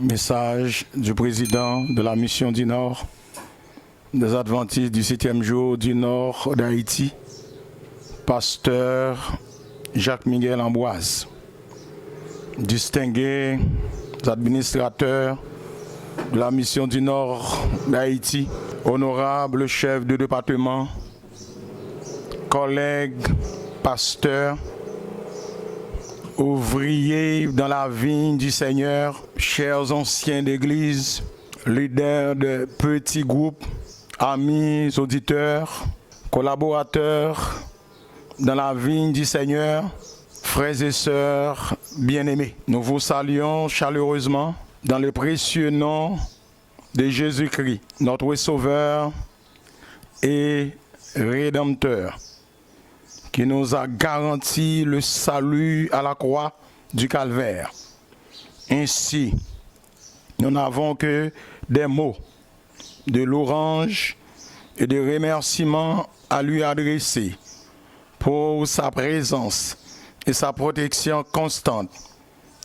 Message du président de la mission du Nord, des Adventistes du 7e jour du Nord d'Haïti, pasteur Jacques-Miguel Ambroise. Distingués administrateurs de la mission du Nord d'Haïti, honorables chefs de département, collègues, pasteurs, ouvriers dans la vigne du Seigneur, chers anciens d'église, leaders de petits groupes, amis, auditeurs, collaborateurs dans la vigne du Seigneur, frères et sœurs bien-aimés. Nous vous saluons chaleureusement dans le précieux nom de Jésus-Christ, notre Sauveur et Rédempteur, qui nous a garanti le salut à la croix du Calvaire. Ainsi, nous n'avons que des mots de louange et de remerciements à lui adresser pour sa présence et sa protection constante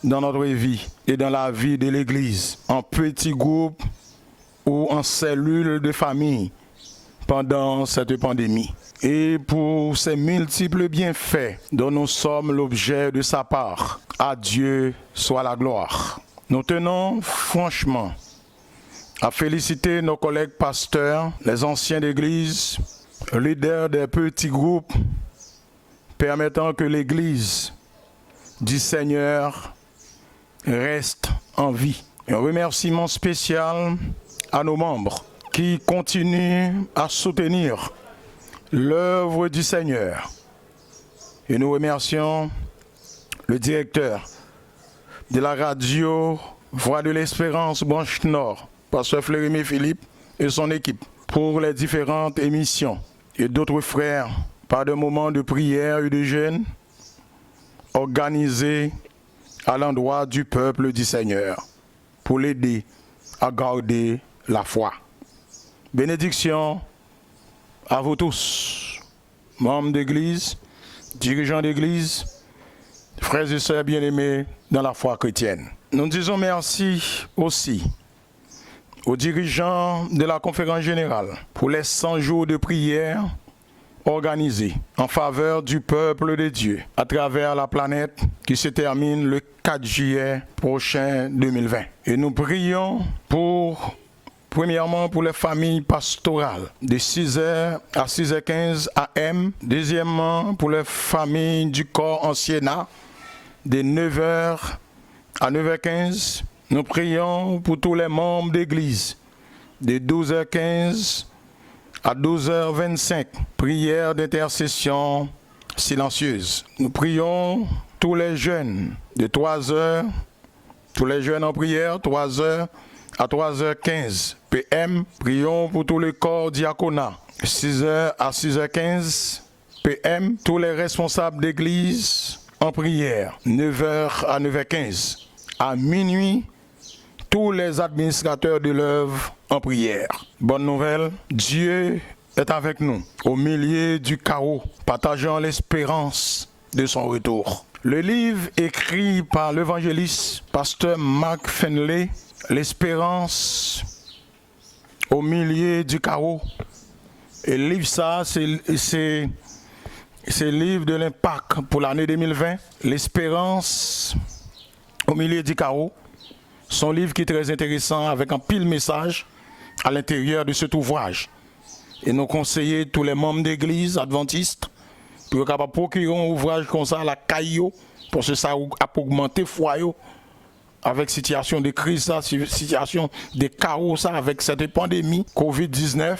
dans notre vie et dans la vie de l'Église, en petits groupes ou en cellules de famille pendant cette pandémie. Et pour ces multiples bienfaits dont nous sommes l'objet de sa part, à Dieu soit la gloire. Nous tenons franchement à féliciter nos collègues pasteurs, les anciens d'église, leaders des petits groupes, permettant que l'Église du Seigneur reste en vie. Un remerciement spécial à nos membres qui continuent à soutenir l'œuvre du Seigneur. Et nous remercions le directeur de la radio Voix de l'Espérance Branche Nord, pasteur Fleury Philippe et son équipe, pour les différentes émissions, et d'autres frères par des moments de prière et de jeûne organisés à l'endroit du peuple du Seigneur pour l'aider à garder la foi. Bénédiction à vous tous, membres d'église, dirigeants d'église, frères et sœurs bien-aimés dans la foi chrétienne. Nous disons merci aussi aux dirigeants de la conférence générale pour les 100 jours de prière organisés en faveur du peuple de Dieu à travers la planète qui se termine le 4 juillet prochain 2020. Et nous prions premièrement pour les familles pastorales de 6h à 6h15 AM. Deuxièmement pour les familles du corps anciennat de 9h à 9h15. Nous prions pour tous les membres d'église de 12h15 à 12h25. Prière d'intercession silencieuse. Nous prions tous les jeunes de 3h, tous les jeunes en prière, 3h à 3h15 PM. Prions pour tous les corps diaconat, 6h à 6h15 PM. Tous les responsables d'église en prière, 9h à 9h15. À minuit, tous les administrateurs de l'œuvre en prière. Bonne nouvelle, Dieu est avec nous au milieu du chaos, partageant l'espérance de son retour. Le livre écrit par l'évangéliste pasteur Mark Finley, L'espérance au milieu du chaos. Et le livre ça, c'est le livre de l'impact pour l'année 2020. L'espérance au milieu du chaos. Son livre qui est très intéressant avec un pile message à l'intérieur de cet ouvrage. Et nous conseillons tous les membres d'église adventistes pour être capable de procurer un ouvrage comme ça à la caillou pour que ça a augmenté foyer avec situation de crise, situation de chaos ça, avec cette pandémie Covid-19.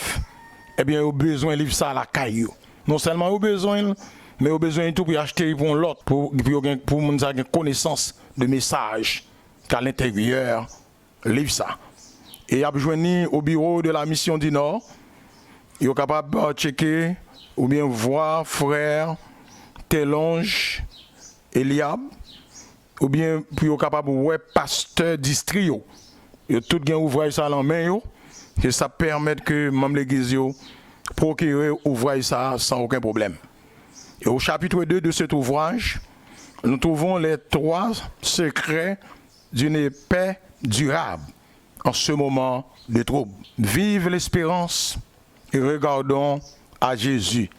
Eh bien, au besoin de livre ça à la caillou. Non seulement au besoin, mais au besoin de tout pour acheter pour l'autre, pour nous avoir une connaissance de messages qu'à l'intérieur, livre ça. Et à besoin au bureau de la mission du Nord, il est capable de checker ou bien voir frère Telonge Eliab, ou bien puis est capable de voir pasteur Distrio. Et tout gain ouvrage ça en main, que ça permet que membres l'église procurer ouvrage ça sans aucun problème. Et au chapitre 2 de cet ouvrage, nous trouvons les 3 secrets d'une paix durable en ce moment de trouble. Vive l'espérance et regardons à Jésus.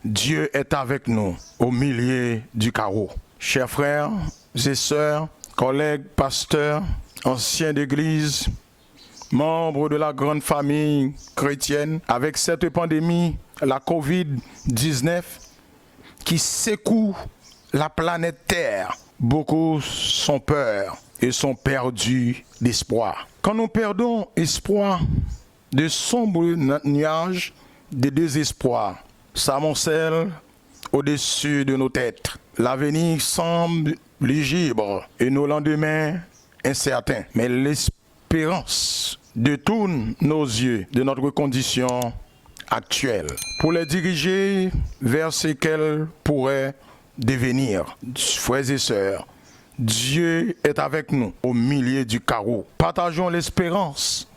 Dieu est avec nous au milieu du chaos. Chers frères et sœurs, collègues, pasteurs, anciens d'église, membres de la grande famille chrétienne, avec cette pandémie, la COVID-19, qui secoue la planète Terre, beaucoup sont peur et sont perdus d'espoir. Quand nous perdons espoir, de sombres nuages de désespoir s'amoncellent au-dessus de nos têtes. L'avenir semble lugubre et nos lendemains incertains. Mais l'espérance détourne nos yeux de notre condition actuelle pour les diriger vers ce qu'elle pourrait devenir. Frères et sœurs, Dieu est avec nous au milieu du chaos. Partageons l'espérance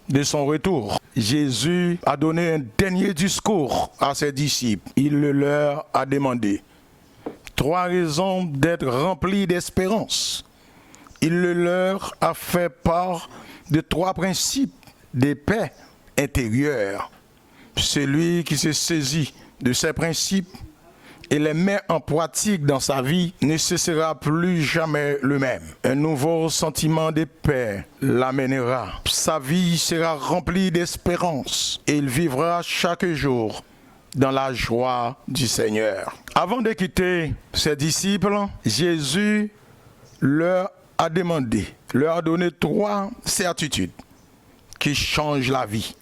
de son retour. Jésus a donné un dernier discours à ses disciples. Il leur a demandé 3 raisons d'être remplis d'espérance. Il leur a fait part de 3 principes de paix intérieure. Celui qui se saisit de ces principes et les met en pratique dans sa vie ne cessera plus jamais le même. Un nouveau sentiment de paix l'amènera. Sa vie sera remplie d'espérance et il vivra chaque jour dans la joie du Seigneur. Avant de quitter ses disciples, Jésus leur a demandé, leur a donné 3 certitudes qui changent la vie.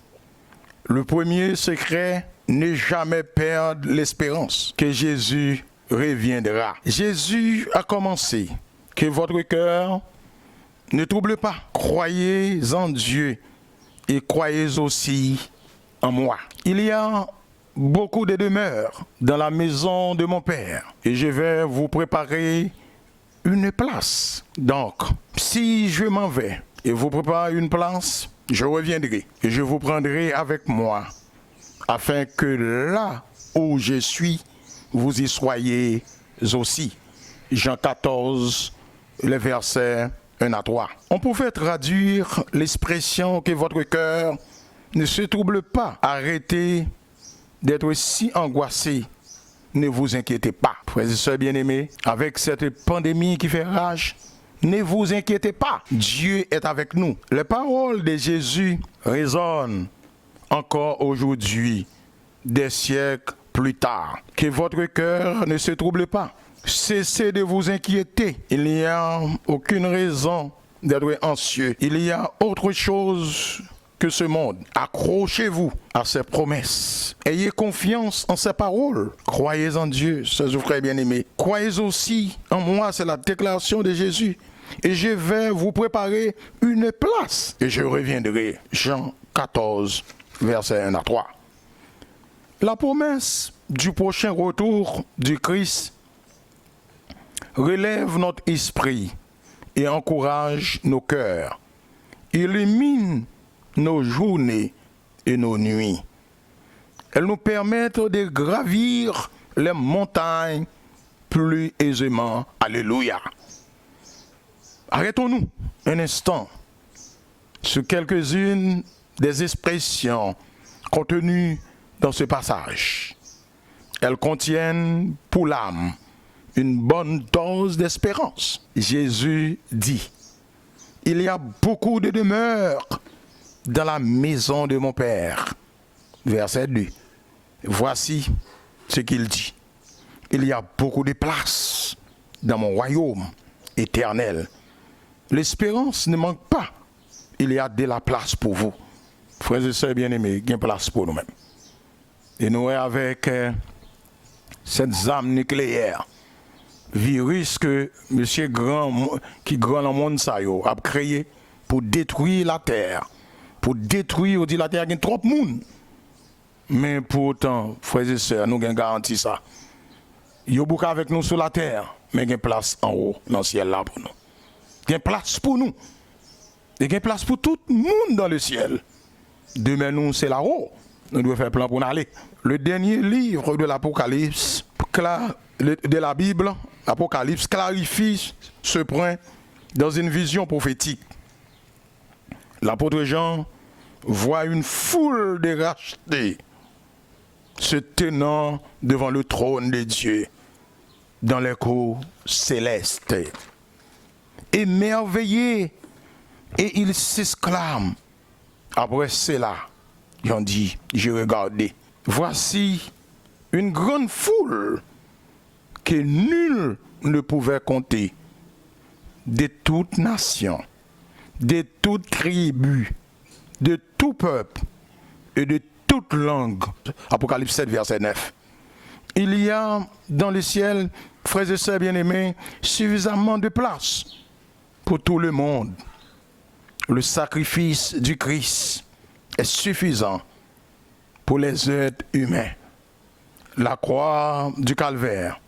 Le premier secret, ne jamais perdre l'espérance que Jésus reviendra. Jésus a commencé, que votre cœur ne trouble pas. Croyez en Dieu et croyez aussi en moi. Il y a beaucoup de demeures dans la maison de mon Père et je vais vous préparer une place. Donc, si je m'en vais et vous préparez une place, je reviendrai et je vous prendrai avec moi afin que là où je suis, vous y soyez aussi. Jean 14, les versets 1 à 3. On pouvait traduire l'expression que votre cœur ne se trouble pas. Arrêtez d'être si angoissé. Ne vous inquiétez pas. Frères et sœurs bien-aimés, avec cette pandémie qui fait rage, ne vous inquiétez pas. Dieu est avec nous. Les paroles de Jésus résonnent encore aujourd'hui, des siècles plus tard. Que votre cœur ne se trouble pas. Cessez de vous inquiéter. Il n'y a aucune raison d'être anxieux. Il y a autre chose que ce monde. Accrochez-vous à ses promesses. Ayez confiance en ses paroles. Croyez en Dieu, chers frères bien-aimés. Croyez aussi en moi, c'est la déclaration de Jésus. Et je vais vous préparer une place. Et je reviendrai. Jean 14, versets 1 à 3. La promesse du prochain retour du Christ relève notre esprit et encourage nos cœurs. Illumine nos journées et nos nuits. Elles nous permettent de gravir les montagnes plus aisément. Alléluia. Arrêtons-nous un instant sur quelques-unes des expressions contenues dans ce passage. Elles contiennent pour l'âme une bonne dose d'espérance. Jésus dit, il y a beaucoup de demeures dans la maison de mon Père. Verset 2. Voici ce qu'il dit. Il y a beaucoup de places dans mon royaume éternel. L'espérance ne manque pas. Il y a de la place pour vous. Frères et sœurs bien-aimés, il y a une place pour nous-mêmes. Et nous, avec cette arme nucléaire, virus que M. Grand, qui grand dans le monde, ça a créé pour détruire la terre. Pour détruire, on dit la terre, il y a trop de monde. Mais pourtant, frères et sœurs, nous avons garanti ça. Il y a beaucoup avec nous sur la terre, mais il y a une place en haut, dans le ciel là pour nous. Il y a une place pour nous. Il y a une place pour tout le monde dans le ciel. Demain, nous, c'est là-haut. Nous devons faire plan pour nous aller. Le dernier livre de l'Apocalypse, de la Bible, l'Apocalypse, clarifie ce point dans une vision prophétique. l'apôtre Jean voit une foule de rachetés se tenant devant le trône de Dieu dans les cours célestes. Émerveillés, et ils s'exclament. Après cela, ils ont dit, j'ai regardé. Voici une grande foule que nul ne pouvait compter, de toute nation, de toute tribu, de tout peuple et de toute langue. Apocalypse 7, verset 9. Il y a dans le ciel, frères et sœurs bien-aimés, suffisamment de place pour tout le monde. Le sacrifice du Christ est suffisant pour les êtres humains. La croix du calvaire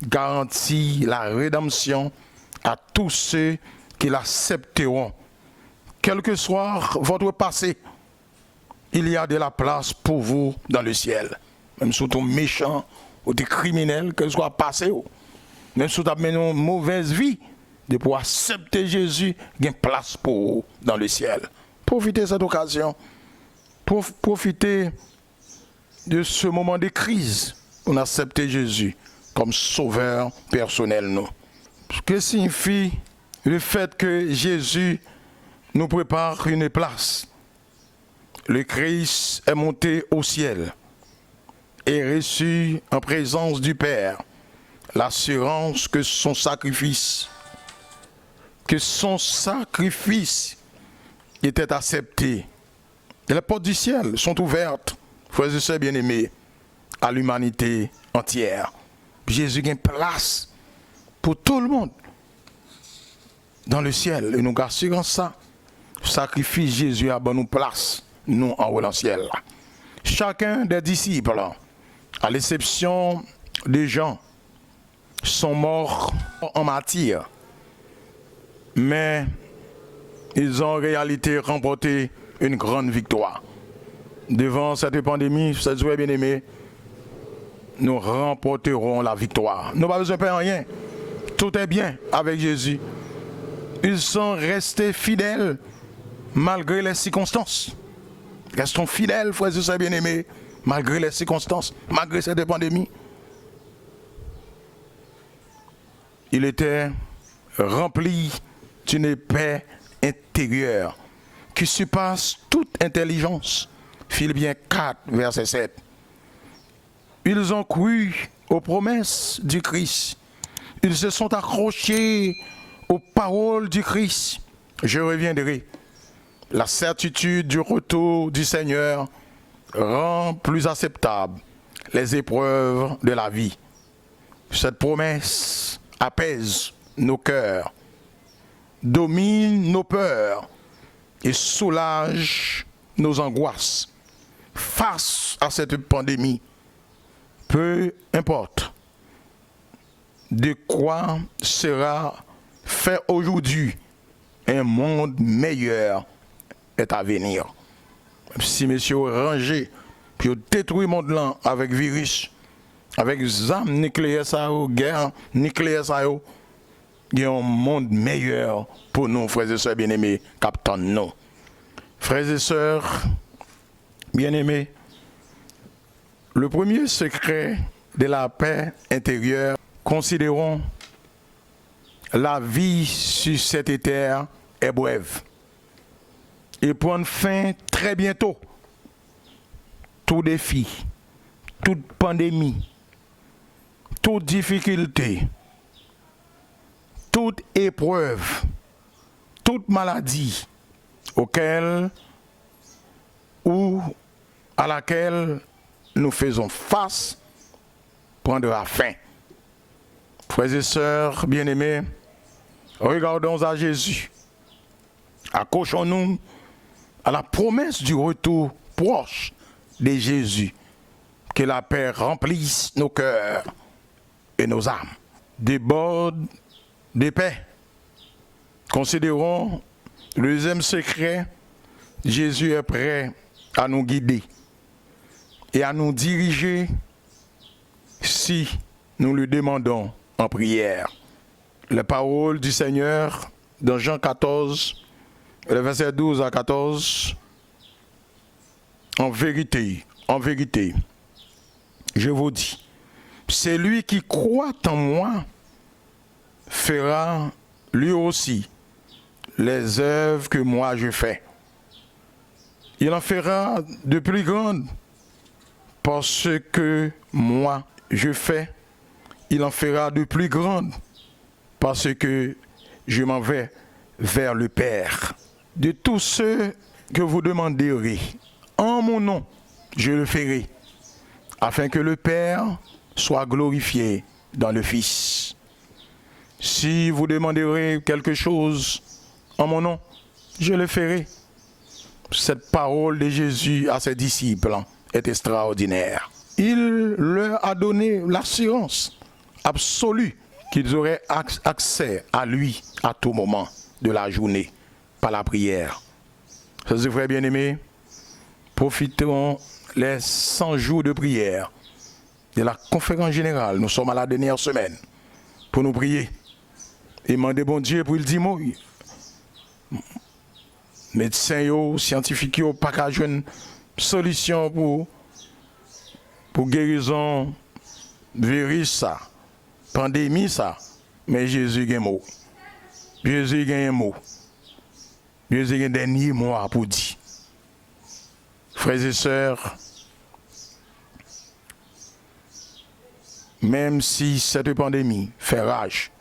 garantit la rédemption à tous ceux qui l'accepteront. Quel que soit votre passé, il y a de la place pour vous dans le ciel. Même si vous êtes méchant ou des criminels, que ce soit passé, même si vous avez une mauvaise vie, de pouvoir accepter Jésus, il y a une place pour vous dans le ciel. Profitez de cette occasion. Profitez de ce moment de crise pour accepter Jésus comme sauveur personnel. Nous. Que signifie le fait que Jésus nous prépare une place? Le Christ est monté au ciel et reçu en présence du Père l'assurance que son sacrifice était accepté. Et les portes du ciel sont ouvertes, frères et sœurs bien-aimés, à l'humanité entière. Jésus a une place pour tout le monde dans le ciel. Et nous assurons ça. Sacrifice Jésus a bonne place, nous en haut dans le ciel. Chacun des disciples, à l'exception des gens, sont morts en matière. Mais ils ont en réalité remporté une grande victoire. Devant cette pandémie, cette joie bien-aimée, nous remporterons la victoire. Nous n'avons pas besoin de faire rien. Tout est bien avec Jésus. Ils sont restés fidèles malgré les circonstances. Restons fidèles, frères et sœurs bien-aimés, malgré les circonstances, malgré cette pandémie. Il était rempli d'une paix intérieure qui surpasse toute intelligence. Philippiens 4, verset 7. Ils ont cru aux promesses du Christ. Ils se sont accrochés aux paroles du Christ. Je reviendrai. La certitude du retour du Seigneur rend plus acceptable les épreuves de la vie. Cette promesse apaise nos cœurs, domine nos peurs et soulage nos angoisses. Face à cette pandémie, peu importe de quoi sera fait aujourd'hui, un monde meilleur est à venir. Si monsieur rangé, puis détruit le monde là avec virus, avec armes nucléaires, guerre nucléaire, il y a un monde meilleur pour nous, frères et sœurs bien-aimés, captant nous. Frères et sœurs bien-aimés, le premier secret de la paix intérieure, considérons la vie sur cette terre est brève et prendre fin très bientôt. Tout défi, toute pandémie, toute difficulté, toute épreuve, toute maladie auquel ou à laquelle nous faisons face prendra fin. Frères et sœurs bien-aimés, regardons à Jésus. Accrochons-nous à la promesse du retour proche de Jésus. Que la paix remplisse nos cœurs et nos âmes. Déborde de paix. Considérons le deuxième secret. Jésus est prêt à nous guider et à nous diriger si nous le demandons en prière. La parole du Seigneur dans Jean 14, le verset 12 à 14. En vérité, je vous dis, celui qui croit en moi fera lui aussi les œuvres que moi je fais. Il en fera de plus grandes parce que moi je fais. Il en fera de plus grandes parce que je m'en vais vers le Père. De tous ceux que vous demanderez en mon nom, je le ferai, afin que le Père soit glorifié dans le Fils. Si vous demanderez quelque chose en mon nom, je le ferai. Cette parole de Jésus à ses disciples est extraordinaire. Il leur a donné l'assurance absolue qu'ils auraient accès à lui à tout moment de la journée par la prière. Chers frères bien-aimés, profitons les 100 jours de prière de la conférence générale. Nous sommes à la dernière semaine pour nous prier et demander bon Dieu pour le dire mot. Médecins, scientifiques, pas qu'à jouer une solution pour guérison virus ça, pandémie ça, mais Jésus a un mot. Jésus a un mot. Jésus a un dernier mot pour dire. Frères et sœurs, même si cette pandémie fait rage,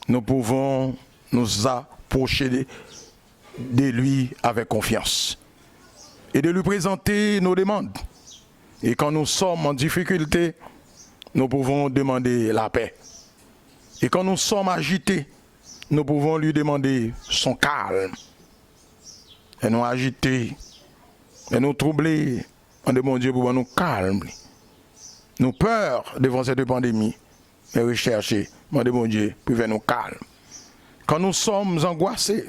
nous pouvons nous approcher de lui avec confiance et de lui présenter nos demandes. Et quand nous sommes en difficulté, nous pouvons demander la paix. Et quand nous sommes agités, nous pouvons lui demander son calme. Et nous agités, et nous troublés, on demande Dieu pour nous calmer. Nous peur devant cette pandémie, mais rechercher, on demande Dieu pour nous calmer. Quand nous sommes angoissés,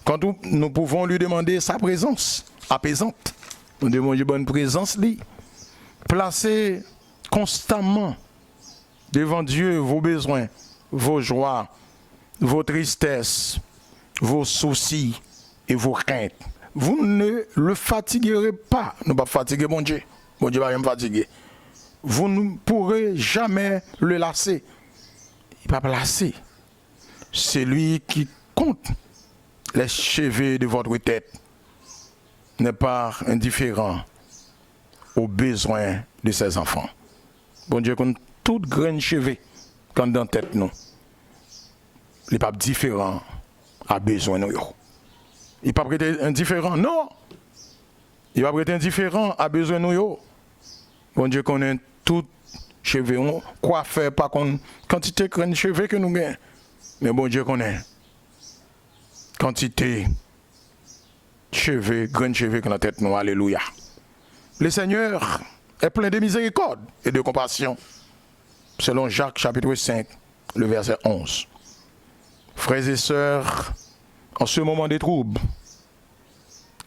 quand nous pouvons lui demander sa présence apaisante, nous demandons bonne présence, placez constamment devant Dieu vos besoins, vos joies, vos tristesses, vos soucis et vos craintes. Vous ne le fatiguerez pas. Nous ne pas fatiguer mon Dieu. Mon Dieu va me fatiguer. Vous ne pourrez jamais le lasser. Il ne va pas lasser. C'est lui qui compte les cheveux de votre tête n'est pas indifférent aux besoins de ses enfants. Bon Dieu compte toute graine cheveux quand dans la tête nous. Il n'est pas différent à besoin nous. Il n'est pas prêté indifférent, non. Il va prêter indifférent à besoin nous. Bon Dieu connaît tout cheveux, quoi faire par contre quantité de graines cheveux que nous gagnons. Mais bon Dieu connaît quantité cheveux, graines cheveux que dans la tête nous. Alléluia. Le Seigneur est plein de miséricorde et de compassion. Selon Jacques chapitre 5, le verset 11. Frères et sœurs, en ce moment de trouble,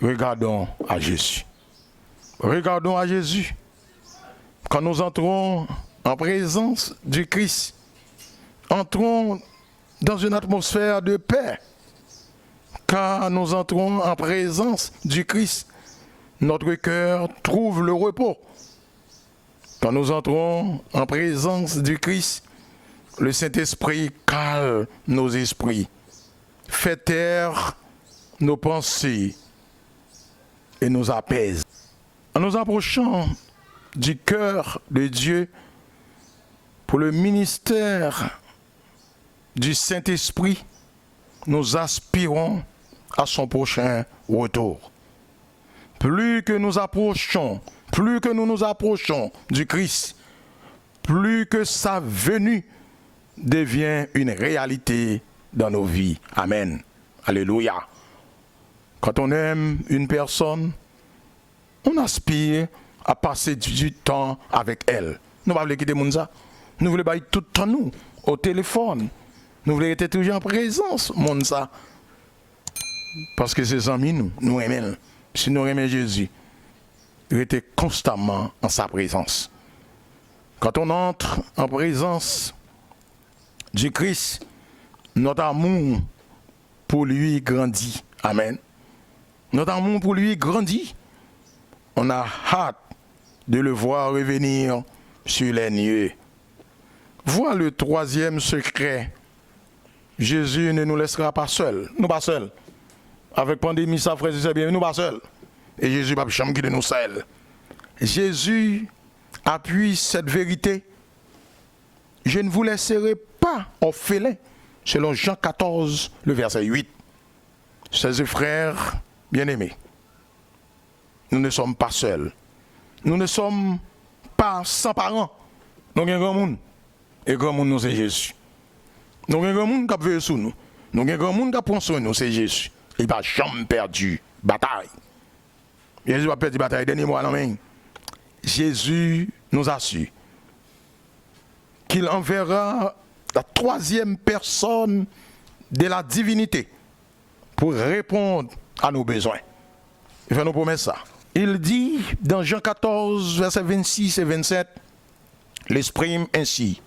regardons à Jésus. Regardons à Jésus. Quand nous entrons en présence du Christ, entrons dans une atmosphère de paix. Quand nous entrons en présence du Christ, notre cœur trouve le repos. Quand nous entrons en présence du Christ, le Saint-Esprit calme nos esprits, fait taire nos pensées et nous apaise. En nous approchant du cœur de Dieu pour le ministère du Saint-Esprit, nous aspirons à son prochain retour. Plus que nous nous approchons du Christ, plus que sa venue devient une réalité dans nos vies. Amen. Alléluia. Quand on aime une personne, on aspire à passer du temps avec elle. Nous ne voulons pas quitter le monde. Nous voulons pas être tout le temps nous, au téléphone. Nous voulons être toujours en présence, monde ça. Parce que c'est amis nous aimons. Si nous aimons Jésus, rester constamment en sa présence. Quand on entre en présence du Christ, notre amour pour lui grandit. Amen. Notre amour pour lui grandit. On a hâte de le voir revenir sur les nuées. Voilà le troisième secret. Jésus ne nous laissera pas seuls. Nous pas seuls. Avec pandémie, ça frère, c'est bien, nous pas seuls. Et Jésus va jamais quitter nous seuls. Jésus appuie cette vérité. Je ne vous laisserai pas orphelins, selon Jean 14, le verset 8. Chers frères bien-aimés, nous ne sommes pas seuls. Nous ne sommes pas sans parents. Nous avons un grand monde. Et grand monde, nous, c'est Jésus. Nous avons un grand monde qui a veillé sur nous. Nous avons un grand monde qui a pris sur nous, c'est Jésus. Il va jamais perdu bataille. Jésus va perdre bataille. Dernier mot à la main. Jésus nous assure qu'il enverra la troisième personne de la divinité pour répondre à nos besoins. Il fait nous promettre ça. Il dit dans Jean 14, versets 26 et 27, l'exprime ainsi.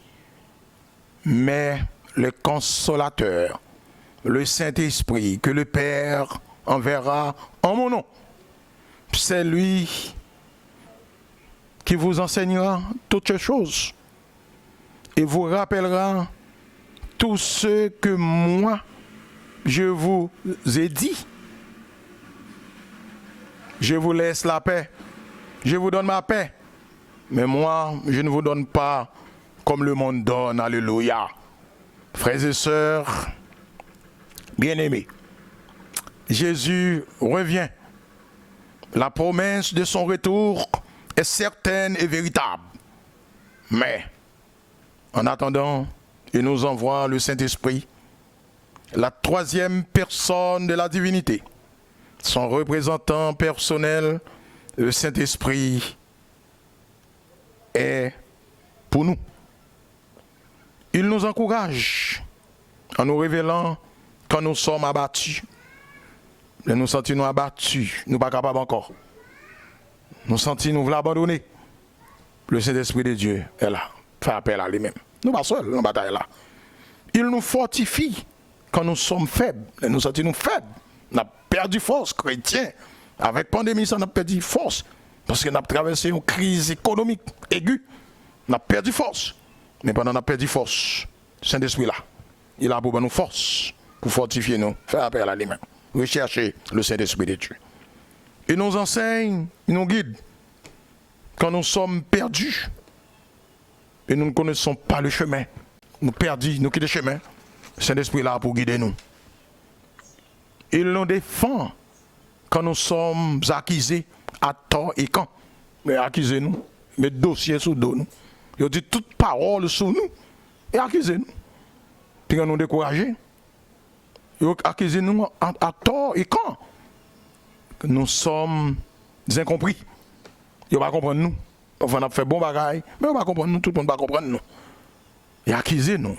Mais le consolateur, le Saint-Esprit, que le Père enverra en mon nom, c'est lui qui vous enseignera toutes choses et vous rappellera tout ce que moi je vous ai dit. Je vous laisse la paix, je vous donne ma paix, mais moi je ne vous donne pas comme le monde donne. Alléluia. Frères et sœurs bien-aimés, Jésus revient. La promesse de son retour est certaine et véritable. Mais, en attendant, il nous envoie le Saint-Esprit, la troisième personne de la divinité. Son représentant personnel, le Saint-Esprit, est pour nous. Il nous encourage en nous révélant quand nous sommes abattus. Et nous sentons nous abattus, nous ne sommes pas capables encore. Nous sentons nous voulons abandonner. Le Saint-Esprit de Dieu est là, fait appel à lui-même. Nous ne sommes pas seuls dans la bataille là. Il nous fortifie quand nous sommes faibles. Et nous sentons nous faibles. On a perdu force, chrétiens. Avec la pandémie, ça, on a perdu force. Parce qu'on a traversé une crise économique aiguë. On a perdu force. Mais pendant qu'on a perdu force, le Saint-Esprit là, il a pour nous force, pour fortifier nous, faire appel à lui-même. Rechercher le Saint-Esprit de Dieu. Il nous enseigne, il nous guide. Quand nous sommes perdus, et nous ne connaissons pas le chemin, nous perdus, nous quittons le chemin, le Saint-Esprit est là pour guider nous. Il nous défend quand nous sommes accusés à tort et quand. Mais accusez nous, mettez dossier sous dos nous. Il dit toute parole sur nous et accusez nous. Puis quand nous découragés, il accusez nous à tort et quand. Nous sommes incompris. Il ne va pas comprendre nous. Enfin, on a fait bon bagaille, mais on va comprendre nous, tout le monde va comprendre nous. Il accusez nous.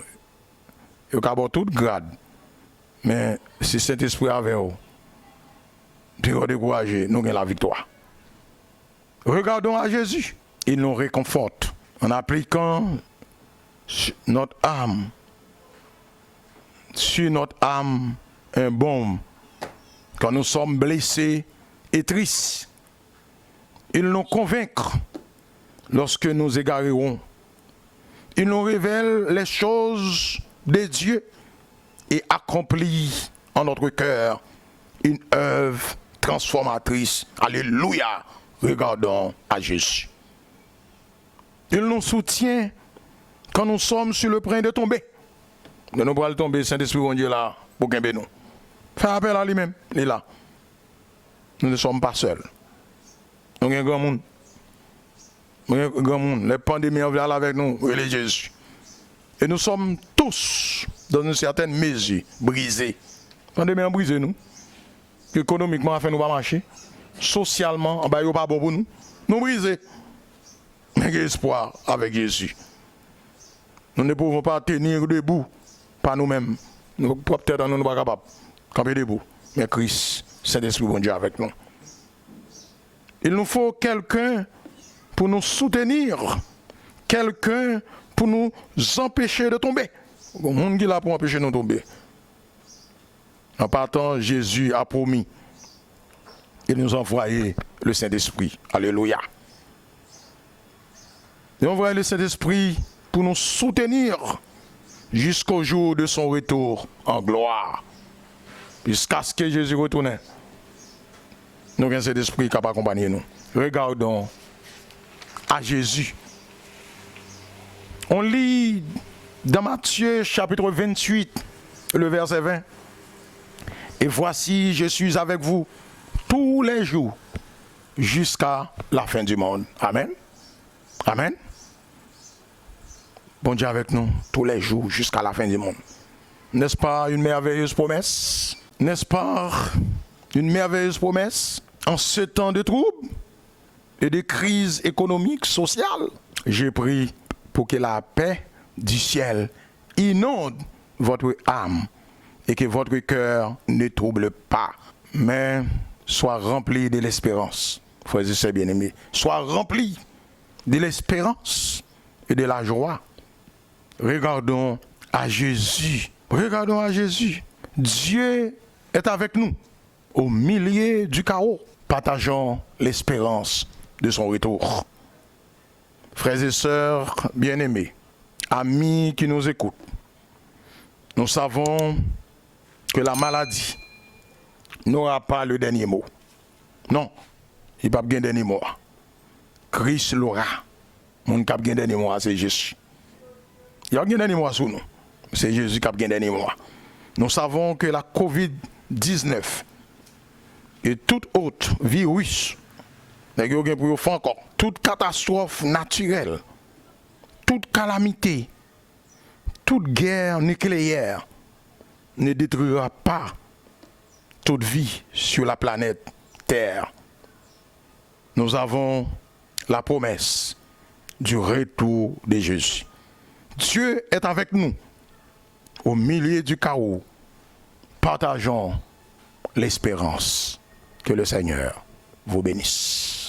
Il va avoir tout grade. Mais si cet esprit avec vous, puis on découragé, nous avons la victoire. Regardons à Jésus. Il nous réconforte en appliquant notre âme, sur notre âme, un baume. Quand nous sommes blessés et tristes, il nous convainc lorsque nous égarerons. Il nous révèle les choses de Dieu et accomplit en notre cœur une œuvre transformatrice. Alléluia. Regardons à Jésus. Il nous soutient quand nous sommes sur le point de tomber. Nous allons tomber, Saint-Esprit, mon Dieu, là, pour qu'il nous. Fais appel à lui-même, il est là. Nous ne sommes pas seuls. Nous avons un grand monde. Nous avons un grand monde. Les pandémies viennent là avec nous, oui, les Jésus. Et nous sommes tous, dans une certaine mesure, brisés. La pandémie a brisé nous. Économiquement, enfin, nous va marcher. Socialement, il n'y a pas bon pour nous. Nous brisés. Mais il y a espoir avec Jésus. Nous ne pouvons pas tenir debout par nous-mêmes. Nous peut-être nous ne sommes pas capables de camper debout. Mais Christ, Saint-Esprit, bon Dieu, avec nous. Il nous faut quelqu'un pour nous soutenir, quelqu'un pour nous empêcher de tomber. Le monde qui est là pour empêcher de nous tomber. En partant, Jésus a promis et nous envoyer le Saint-Esprit. Alléluia. Il a envoyé le Saint-Esprit pour nous soutenir jusqu'au jour de son retour en gloire. Jusqu'à ce que Jésus retourne. Nous avons cet esprit qui va accompagner nous. Regardons à Jésus. On lit dans Matthieu chapitre 28, le verset 20. Et voici, je suis avec vous tous les jours jusqu'à la fin du monde. Amen. Amen. Bon Dieu avec nous tous les jours jusqu'à la fin du monde. N'est-ce pas une merveilleuse promesse? N'est-ce pas une merveilleuse promesse? En ce temps de troubles et de crises économiques, sociales, j'ai prié pour que la paix du ciel inonde votre âme et que votre cœur ne trouble pas, mais soit rempli de l'espérance. Frères et sœurs bien-aimés, soit rempli de l'espérance et de la joie. Regardons à Jésus. Regardons à Jésus. Dieu est avec nous au milieu du chaos. Partageons l'espérance de son retour. Frères et sœurs bien-aimés, amis qui nous écoutent, nous savons que la maladie n'aura pas le dernier mot. Non, il n'y a pas de dernier mot. Christ l'aura. Mon cap de dernier mot, c'est Jésus. Il y a un dernier mot sur nous. C'est Jésus qui a un dernier mot. Nous savons que la COVID-19 et tout autre virus, toute catastrophe naturelle, toute calamité, toute guerre nucléaire ne détruira pas toute vie sur la planète Terre. Nous avons la promesse du retour de Jésus. Dieu est avec nous au milieu du chaos. Partageons l'espérance. Que le Seigneur vous bénisse.